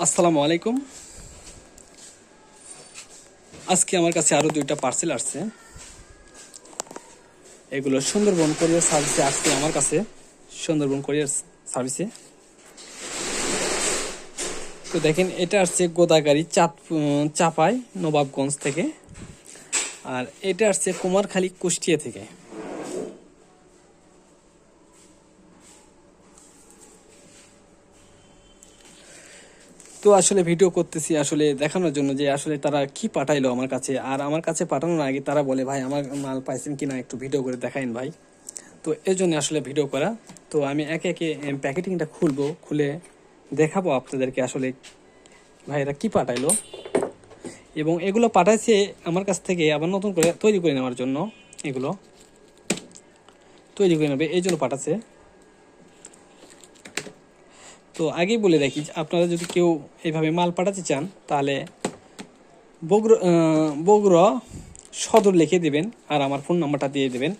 আসসালামু আলাইকুম। আজকে আমার কাছে আরো দুইটা পার্সেল আসছে। এগুলো সুন্দরবন কোরিয়ার সার্ভিসে আসছে আমার কাছে, সুন্দরবন কোরিয়ার সার্ভিসে। তো দেখেন, এটা আসছে গোদাগাড়ি চাপাই নবাবগঞ্জ থেকে, আর এটা আসছে কুমারখালী কুষ্টিয়া থেকে। তো আসলে ভিডিও করতেছি আসলে দেখানোর জন্য যে আসলে তারা কি পাঠাইলো আমার কাছে, আর আমার কাছে পাঠানোর আগে তারা বলে ভাই আমার মাল পাইছেন কিনা একটু ভিডিও করে দেখাইন ভাই। তো এর জন্য আসলে ভিডিও করা। তো আমি একে একে প্যাকেটিংটা খুলে দেখাবো আপনাদেরকে আসলে ভাই এরা কি পাঠাইলো, এবং এগুলো পাঠাইছে আমার কাছ থেকে আবার নতুন করে তৈরি করে নেওয়ার জন্য। এগুলো তৈরি করে নেবে এই জন্য পাঠাচ্ছে। তো আগেই বলে রাখি, আপনারা যদি কেউ এইভাবে মাল পাঠাতে চান তাহলে বগুড়া সদর লিখে দেবেন আর আমার ফোন নাম্বারটা দিয়ে দেবেন,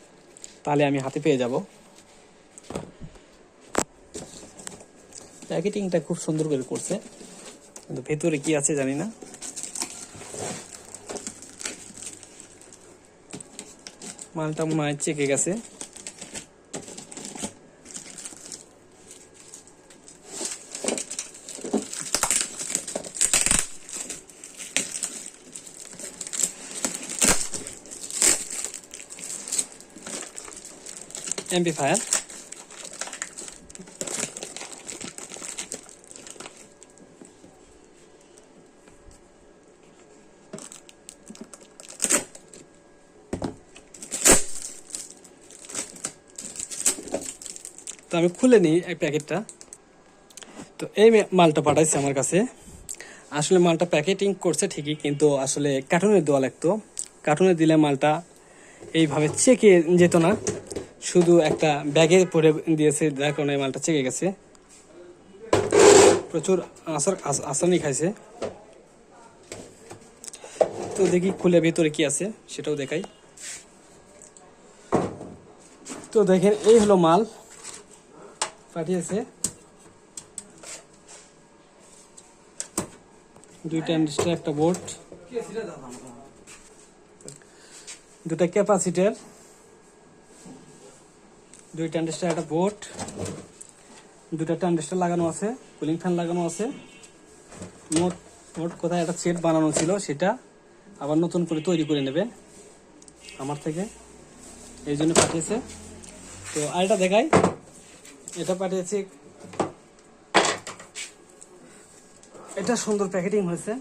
তাহলে আমি হাতে পেয়ে যাব। প্যাকেটিংটা খুব সুন্দর করে করছে, কিন্তু ভেতরে কি আছে জানি না। মালটা মনে হয় চেকে গেছে। অ্যাম্পলিফায়ার, তো আমি খুলে নিই এই প্যাকেটটা। তো এই মালটা পাঠাইছে আমার কাছে। আসলে মালটা প্যাকেটিং করছে ঠিকই, কিন্তু আসলে কার্টুনে দেওয়া লাগতো। কার্টুনে দিলে মালটা এইভাবে চেকে যেত না, শুধু একটা ব্যাগে পরে দিয়েছে, যার কারণে মালটা চেকে গেছে। প্রচুর আসানি খাইছে। তো দেখি খুলে ভেতরে কি আছে সেটাও দেখাই। তো দেখেন, এই হলো মাল পাঠিয়েছে। দুইটা ট্রানজিস্টার, একটা বোর্ড, দুটা ক্যাপাসিটর, দুই ট্রানজিস্টার, একটা বোর্ড, দুটা ট্রানজিস্টার লাগানো আছে, কুলিং ফ্যান লাগানো আছে। মোট কোথায় একটা সেট বানানো ছিল, সেটা আবার নতুন করে তৈরি করে নেবে আমার থেকে, এই জন্য পাঠিয়েছে। তো আর এটা দেখাই, এটা পাঠিয়েছে। এটা সুন্দর প্যাকেটিং হয়েছে।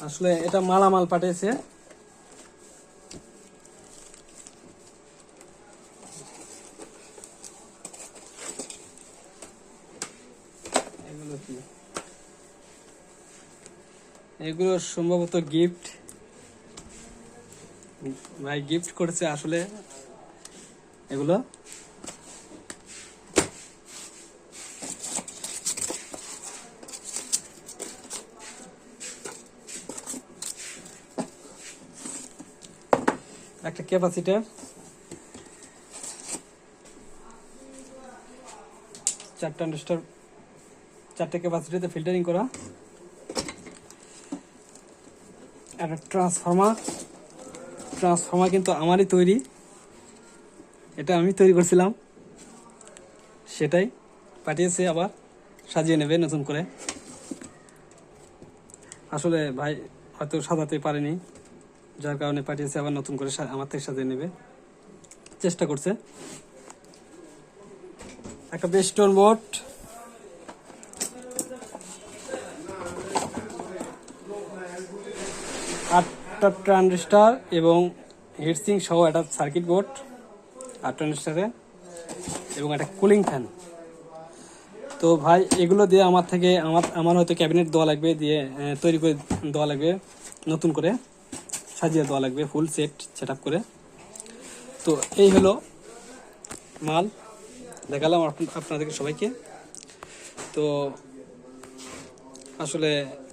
আসলে এটা মালামাল পাঠিয়েছে। এগুলো কি? এগুলো সম্ভবত গিফট, ভাই গিফট করেছে আসলে এগুলো। একটা ক্যাপাসিটার, চারটা ট্রানজিস্টার, চারটে ক্যাপাসিটিতে ফিল্টারিং করা, একটা ট্রান্সফর্মার কিন্তু আমারই তৈরি, এটা আমি তৈরি করছিলাম, সেটাই পাঠিয়েছে, আবার সাজিয়ে নেবে নতুন করে। আসলে ভাই হয়তো সাজাতে পারেনি, যার কারণে পাঠিয়েছে আবার নতুন করে আমার থেকে সাজিয়ে নেবে চেষ্টা করছে। একটা বেস্টন বোর্ড, আটটা ট্রানজিস্টার এবং হিটসিং সহ একটা সার্কিট বোর্ড, আট ট্রানজিস্টারে, এবং একটা কুলিং ফ্যান। তো ভাই এগুলো দিয়ে আমার হয়তো ক্যাবিনেট দেওয়া লাগবে, দিয়ে তৈরি করে দেওয়া লাগবে। নতুন করে সাজিয়ে দেওয়া লাগবে, ফুল সেট আপ করে। তো এই হলো মাল, দেখালাম আপনাদেরকে সবাইকে। তো আসলে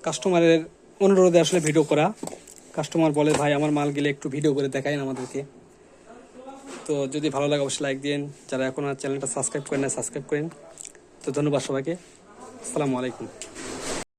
কাস্টমারের অনুরোধে আসলে ভিডিও করা। কাস্টমার বলে ভাই আমার মাল গেলে একটু ভিডিও করে দেখাইন আমাদেরকে। তো যদি ভালো লাগে অবশ্যই লাইক দিন, যারা এখন চ্যানেলটা সাবস্ক্রাইব করেন না সাবস্ক্রাইব করেন। তো ধন্যবাদ সবাইকে, আসসালামু আলাইকুম।